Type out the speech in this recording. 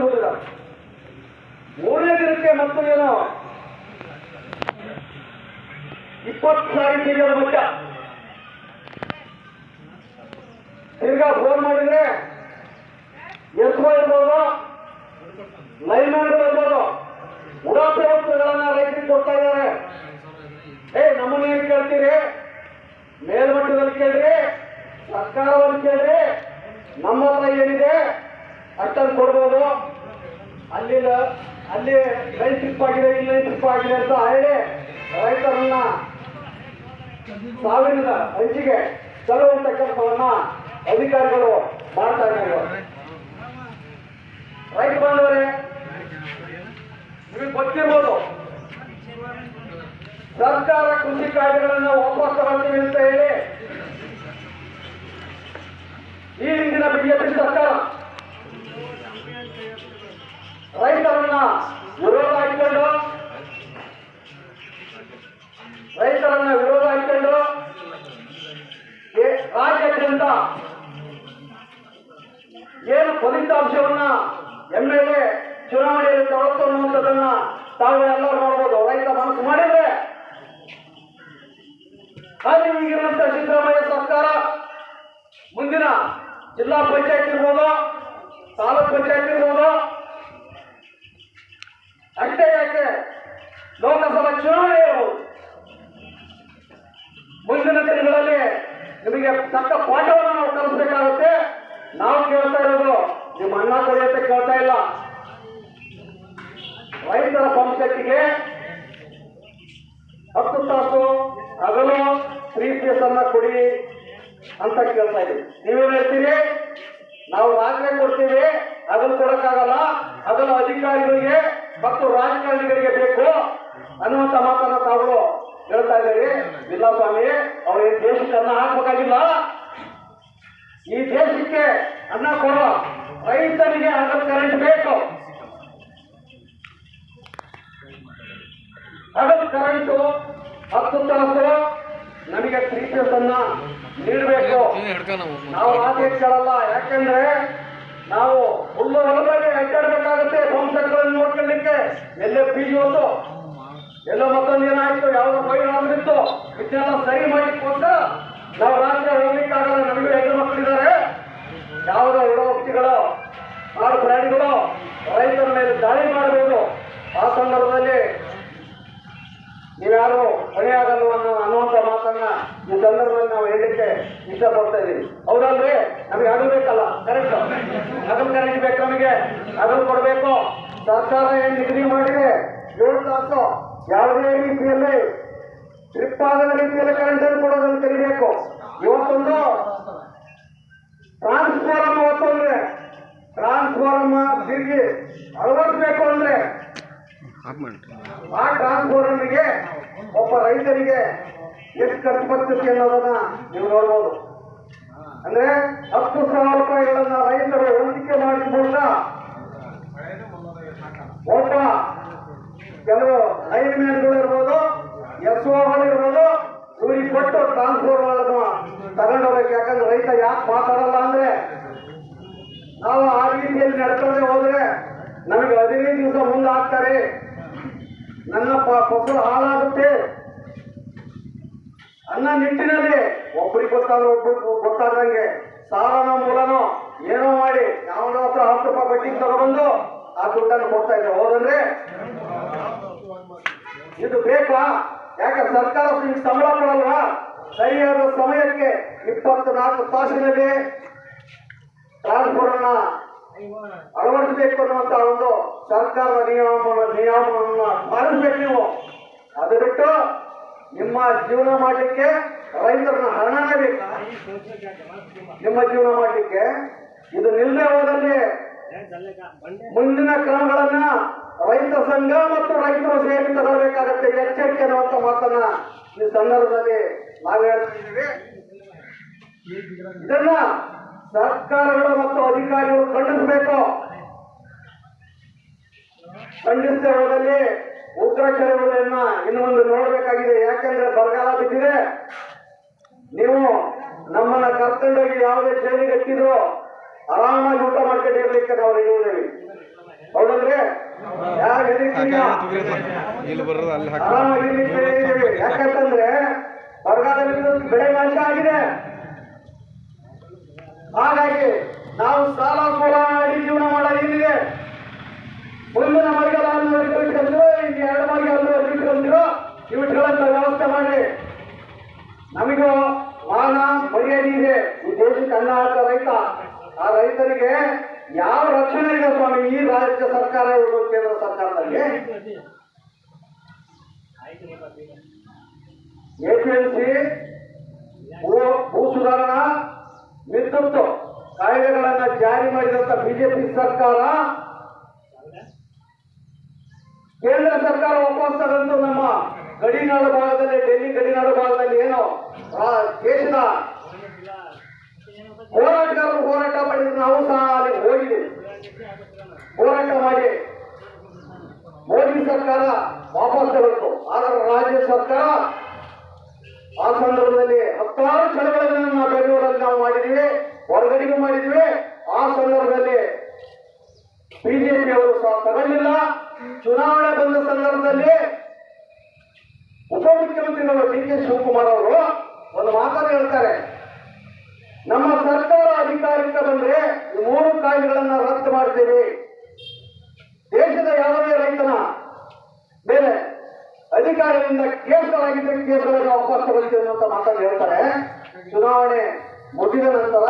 ಹೋಗಿದ. ಮೂರನೇ ದಿನಕ್ಕೆ ಮತ್ತು ಏನೋ 20 ಸಾರಿ ತೆಗೆಯೋದು ಮಧ್ಯ ತಿರ್ಗಾ ಫೋನ್ ಮಾಡಿದ್ರೆ ಎಸ್ಒ ಇರ್ಬೋದು, ಲೈನ್ಮನ್ಗಳು ಇರ್ಬೋದು, ಉಡಾಫೆ ವಸ್ತುಗಳನ್ನ ರೈತರಿಗೆ ಕೊಡ್ತಾ ಇದ್ದಾರೆ. ನಮ್ಮನ್ನೇನು ಕೇಳ್ತೀರಿ? ಮೇಲ್ಮಟ್ಟದಲ್ಲಿ ಕೇಳ್ರಿ, ಸರ್ಕಾರವನ್ನು ಕೇಳ್ರಿ, ನಮ್ಮ ಹತ್ರ ಏನಿದೆ ಅಷ್ಟನ್ನು ಕೊಡ್ಬೋದು. ಅಲ್ಲಿ ಲೈನ್ ಟ್ರಿಪ್ ಆಗಿದೆ, ಇಲ್ಲಿ ಟ್ರಿಪ್ ಆಗಿದೆ ಅಂತ ಹೇಳಿ ರೈತರನ್ನ ಸಾವಿರದ ಹಂಚಿಗೆ ತರುವಂತ ಕೆಲಸವನ್ನ ಅಧಿಕಾರಿಗಳು ಮಾಡ್ತಾ ಇದ್ದಾರೆ. ರೈತ ಬಾಂಧವರೇ, ನಿಮಗೆ ಗೊತ್ತಿರ್ಬೋದು, ಸರ್ಕಾರ ಕೃಷಿ ಕಾಯ್ದೆಗಳನ್ನ ವಾಪಸ್ ತಗೊಳ್ತೀವಿ ಅಂತ ಹೇಳಿ ಈ ಹಿಂದಿನ ಬಿಜೆಪಿ ಸರ್ಕಾರ ರೈತರನ್ನ ವಿರೋಧ ಹಾಕಿಕೊಂಡು ರಾಜ್ಯಾದ್ಯಂತ ಏನು ಫಲಿತಾಂಶವನ್ನ MLA ಚುನಾವಣೆಯಲ್ಲಿ ತಗೊಳ್ತು ಅನ್ನುವಂಥದ್ದನ್ನ ತಾವು ಎಲ್ಲರೂ ನೋಡ್ಬೋದು. ರೈತ ಮನಸ್ಸು ಮಾಡಿದ್ರೆ ಹಾಗೆ ಈಗಿರುವಂತಹ ಸಿದ್ದರಾಮಯ್ಯ ಸರ್ಕಾರ ಮುಂದಿನ ಜಿಲ್ಲಾ ಪಂಚಾಯತ್ ಇರ್ಬೋದು, ತಾಲೂಕ್ ಪಂಚಾಯತ್ ಇರ್ಬೋದು, ಅಷ್ಟೇ ಯಾಕೆ ಲೋಕಸಭಾ ಚುನಾವಣೆ ಇರಬಹುದು, ಮುಂದಿನ ದಿನಗಳಲ್ಲಿ ನಿಮಗೆ ತಕ್ಕ ಪಾಠವನ್ನು ನಾವು ಕಲಿಸಬೇಕಾಗುತ್ತೆ. ನಾವು ಕೇಳ್ತಾ ಇರೋದು ನಿಮ್ಮ ಅನ್ನ ಕೊಡಿ ಅಂತ ಕೇಳ್ತಾ ಇಲ್ಲ. ರೈತರ ಪಂಪ್ ಸೆಟ್ಗೆ 10 ತಾಸು ಹಗಲು 3 ಫೇಸ್ ಅನ್ನ ಕೊಡಿ ಅಂತ ಕೇಳ್ತಾ ಇದ್ದೀವಿ. ನೀವೇನು ಹೇಳ್ತೀರಿ? ನಾವು ರಾತ್ರಿ ಕೊಡ್ತೀವಿ, ಹಗಲು ಕೊಡಕ್ಕಾಗಲ್ಲ, ಹಗಲು ಅಧಿಕಾರಿಗಳಿಗೆ ಮತ್ತು ರಾಜಕಾರಣಿಗಳಿಗೆ ಬೇಕು ಅನ್ನುವಂತ ಮಾತನ್ನ ತಾವು ಹೇಳ್ತಾ ಇದ್ದೀರಿ. ಇಲ್ಲ ಸ್ವಾಮಿ, ಅವ್ರ ದೇಶಕ್ಕೆ ಅನ್ನ ಹಾಕಬೇಕಾಗಿಲ್ಲ. ಈ ದೇಶಕ್ಕೆ ಅನ್ನ ಕೊಡುವ ರೈತರಿಗೆ ಹಗಲು ಕರೆಂಟ್ ಬೇಕು. ಹಗಲು ಕರೆಂಟು 10 ತಾಸು ನಮಗೆ 3 ಫೇಸ್ ಅನ್ನ ನೀಡಬೇಕು. ನಾವು ಆಸೆ ಕೇಳಲ್ಲ. ಯಾಕೆಂದ್ರೆ ನಾವು ಹುಲ್ಲು ಹೊಲದಲ್ಲಿ ಅಡ್ಡಾಡಬೇಕಾಗುತ್ತೆ. ಪಂಪ್ ಸೆಟ್ಗಳನ್ನು ನೋಡ್ಕೊಳ್ಳಿಕ್ಕೆ ಎಲ್ಲೇ ಬೀಜ ಹೋತು, ಎಲ್ಲೋ ಮತ್ತೊಂದು ಏನಾಯ್ತು, ಯಾವುದೋ ಬೈಲು ಅಂದಿತ್ತು, ಇದನ್ನೆಲ್ಲ ಸರಿ ಮಾಡಿಕೊಂಡು ನಾವು ರಾತ್ರಿ ಹೋಗ್ಲಿಕ್ಕಾಗಲ್ಲ. ನಮಗೂ 2 ಮಕ್ಕಳಿದ್ದಾರೆ. ಯಾವುದೋ ಹುಡುಗಗಳು ಆಡು ಪ್ರಾಣಿಗಳು ರೈತರ ಮೇಲೆ ದಾಳಿ ಮಾಡಬಹುದು. ಆ ಸಂದರ್ಭದಲ್ಲಿ ನೀವ್ಯಾರು ಹೊಣೆಯಾಗಲ್ಲ ಅನ್ನುವಂಥ ಮಾತನ್ನ ಈ ಸಂದರ್ಭದಲ್ಲಿ ನಾವು ಹೇಳಲಿಕ್ಕೆ ಇಷ್ಟಪಡ್ತಾ ಇದ್ದೀವಿ. ಹೌದಲ್ರಿ? ನಮಗೆ ಹಗಲು ಬೇಕಲ್ಲ, ಕರೆಂಟ್, ಹಗಲು ಕರೆಂಟ್ ಬೇಕು. ನಮಗೆ ಹಗಲು ಕೊಡಬೇಕು. ಸರ್ಕಾರ ಏನು ನಿಗದಿ ಮಾಡಿದೆ 7 ತಾಸು ಯಾವುದೇ ರೀತಿಯಲ್ಲಿ ಟ್ರಿಪ್ ಆಗದ ರೀತಿಯಲ್ಲಿ ಕರೆಂಟ್ ಅನ್ನು ಕೊಡೋದನ್ನು ಕಲಿಬೇಕು. ಇವತ್ತೊಂದು ಟ್ರಾನ್ಸ್ಫಾರ್ಮ್ ತಿರುಗಿ ಅಳವಡಿಸಬೇಕು ಅಂದ್ರೆ ಆ ಟ್ರಾನ್ಸ್ಫಾರ್ಮರ್ಗೆ ಒಬ್ಬ ರೈತರಿಗೆ ಎಷ್ಟು ಖರ್ಚು ಬರ್ತದೆ ಅನ್ನೋದನ್ನ ನೀವು ನೋಡ್ಬೋದು. ಅಂದ್ರೆ 10,000 ರೂಪಾಯಿಗಳನ್ನ ರೈತರು ಹೊಂದಿಕೆ ಮಾಡಿಕೊಂಡ ಒಬ್ಬ ಕೆಲವು ಲೈನ್ ಮ್ಯಾನ್ಗಳು ಇರ್ಬೋದು, SOಗಳು ಇರ್ಬೋದು, ಇವರಿಗೆ ಕೊಟ್ಟು ಟ್ರಾನ್ಸ್ಫಾರ್ಮರ್ಗಳನ್ನು ತಗೊಂಡೋಗ್ಬೇಕು. ಯಾಕಂದ್ರೆ ರೈತ ಯಾಕೆ ಮಾತಾಡಲ್ಲ ಅಂದ್ರೆ, ನಾವು ಆ ರೀತಿಯಲ್ಲಿ ನಡ್ಕೊಂಡೆ ಹೋದ್ರೆ ನಮಗೆ 15 ದಿವಸ ಮುಂದೆ ಹಾಕ್ತಾರೆ, ನನ್ನ ಫಸಲು ಹಾಳಾಗುತ್ತೆ ಅನ್ನೋ ನಿಟ್ಟಿನಲ್ಲಿ ಒಬ್ಬರಿಗೆ ಗೊತ್ತಾದ್ರೆ ಒಬ್ಬರು ಗೊತ್ತಾದಂಗೆ ಸಾಲನೋ ಮೂಲನೋ ಏನೋ ಮಾಡಿ ಯಾವನ ಹತ್ರ 10 ರೂಪಾಯಿ ಬಡ್ಡಿಗೆ ತಗೊಬಂದು ಆ ದುಡ್ಡನ್ನು ಕೊಡ್ತಾ ಇದ್ದೇವೆ. ಹೌದಂದ್ರೆ ಇದು ಬೇಕಾ? ಯಾಕೆ ಸರ್ಕಾರ ಸಂಬಳ ಕೊಡಲ್ವಾ? ಸರಿಯಾದ ಸಮಯಕ್ಕೆ 24 ತಾಸಿನಲ್ಲಿ ಟ್ರಾನ್ಸ್ಫಾರ್ಮರ್ನ ಅಳವಡಿಸಬೇಕು ಅನ್ನುವಂತ ಒಂದು ಸರ್ಕಾರದ ನಿಯಮವನ್ನು ಪಾಲಿಸಬೇಕು ನೀವು. ಅದು ಬಿಟ್ಟು ನಿಮ್ಮ ಜೀವನ ಮಾಡಲಿಕ್ಕೆ ರೈತರನ್ನ ಹಣನೇ ಬೇಕು. ನಿಮ್ಮ ಜೀವನ ಮಾಡಲಿಕ್ಕೆ ಇದು ನಿಲ್ಲದೆ ಹೋದಲ್ಲಿ ಮುಂದಿನ ಕ್ರಮಗಳನ್ನ ರೈತ ಸಂಘ ಮತ್ತು ರೈತರು ಸೇರಿ ತಗೊಳ್ಬೇಕಾಗತ್ತೆ. ಎಚ್ಚರಿಕೆ ಅನ್ನುವಂತ ಮಾತನ್ನ ಈ ಸಂದರ್ಭದಲ್ಲಿ ನಾವು ಹೇಳ್ತಿದ್ದೀವಿ. ಇದನ್ನ ಸರ್ಕಾರಗಳು ಮತ್ತು ಅಧಿಕಾರಿಗಳು ಖಂಡಿಸಬೇಕು. ಖಂಡಿಸದೆ ಹೋದಲ್ಲಿ ಉಗ್ರ ಚಳವಳಿಯನ್ನ ಇನ್ನು ಮುಂದೆ ನೋಡಬೇಕಾಗಿದೆ. ಯಾಕೆಂದ್ರೆ ಬರಗಾಲ ಬಿದ್ದಿದೆ. ನೀವು ನಮ್ಮನ್ನ ಕರ್ಕೊಂಡೋಗಿ ಯಾವುದೇ ಜೈಲಿಗೆ ಹಚ್ಚಿದ್ರು ಆರಾಮಾಗಿ ಊಟ ಮಾಡ್ಕೊಂಡಿರ್ಲಿಕ್ಕೆ ನಾವು ರೆಡಿ ಇದ್ದೀವಿ. ಆರಾಮಾಗಿದ್ದೀವಿ. ಯಾಕಂತಂದ್ರೆ ಬರಗಾಲದಲ್ಲಿ ಬೆಳೆ ನಾಶ ಆಗಿದೆ. ಹಾಗಾಗಿ ನಾವು ಸಾಲ ಸೋಲ ಮಾಡಿ ಜೀವನ ಮಾಡೋದೇನಿದೆ, ಮುಂದಿನ ಮರಿಗಾಲ ಇಟ್ಕೊಂಡಿರೋ ಈಗ 2 ಮರಿಗಾಲ ಇಟ್ಕೊಂಡಿರೋ ಇವುಗಳಂತ ವ್ಯವಸ್ಥೆ ಮಾಡಿ. ನಮಗೂ ಮಾನ ಮರ್ಯಾದೆ ಇದೆ. ಈ ದೇಶಕ್ಕೆ ಅನ್ನ ಹಾಕೋ ರೈತ, ಆ ರೈತರಿಗೆ ಯಾವ ರಕ್ಷಣೆ ಇದೆ ಸ್ವಾಮಿ ಈ ರಾಜ್ಯ ಸರ್ಕಾರ, ಕೇಂದ್ರ ಸರ್ಕಾರದಲ್ಲಿ? ಎಪಿಎಂಸಿ, ಭೂ ಸುಧಾರಣಾ, ವಿದ್ಯುತ್ ಕಾಯ್ದೆಗಳನ್ನ ಜಾರಿ ಮಾಡಿದಂತ ಬಿಜೆಪಿ ಸರ್ಕಾರ, ಕೇಂದ್ರ ಸರ್ಕಾರ ವಾಪಸ್ ತಗೊಂಡು ನಮ್ಮ ಗಡಿನಾಡು ಭಾಗದಲ್ಲಿ, ಡೆಲ್ಲಿ ಗಡಿನಾಡು ಭಾಗದಲ್ಲಿ ಏನೋ ದೇಶದ ಹೋರಾಟಗಾರರು ಹೋರಾಟ ಮಾಡಿದ್ರು. ನಾವು ಸಹ ಅಲ್ಲಿ ಹೋಗಿದ್ದೀವಿ. ಹೋರಾಟ ಮಾಡಿ ಮೋದಿ ಸರ್ಕಾರ ವಾಪಸ್ ತಗೊಂಡು, ಆದರೆ ರಾಜ್ಯ ಸರ್ಕಾರ ಆ ಸಂದರ್ಭದಲ್ಲಿ 10 ಚಳವಳಿಗಳನ್ನು ನಾವು ಬೆಂಗಳೂರಲ್ಲಿ ನಾವು ಮಾಡಿದ್ವಿ, ಹೊರಗಡೆಗೂ ಮಾಡಿದ್ವಿ. ಆ ಸಂದರ್ಭದಲ್ಲಿ ಬಿಜೆಪಿಯವರು ಸಹ ತಗೊಳ್ಳಿಲ್ಲ. ಚುನಾವಣೆ ಬಂದ ಸಂದರ್ಭದಲ್ಲಿ ಉಪಮುಖ್ಯಮಂತ್ರಿಗಳು ಡಿ ಕೆ ಶಿವಕುಮಾರ್ ಅವರು ಒಂದು ಮಾತನ್ನು ಹೇಳ್ತಾರೆ, ನಮ್ಮ ಸರ್ಕಾರ ಅಧಿಕಾರಕ್ಕೆ ಬಂದ್ರೆ 3 ಕಾಯ್ದೆಗಳನ್ನ ರದ್ದು ಮಾಡ್ತೇವೆ, ದೇಶದ ಯಾವುದೇ ರೈತನ ಮೇಲೆ ಅಧಿಕಾರದಿಂದ ಕೇಸ್ಗಳಾಗಿದ್ದರೆ ಕೇಸ್ಗಳನ್ನು ವಾಪಸ್ ತಗೊಳ್ತೇವೆ ಅಂತ ಮಾತನ್ನು ಹೇಳ್ತಾರೆ. ಚುನಾವಣೆ ಮುಗಿದ ನಂತರ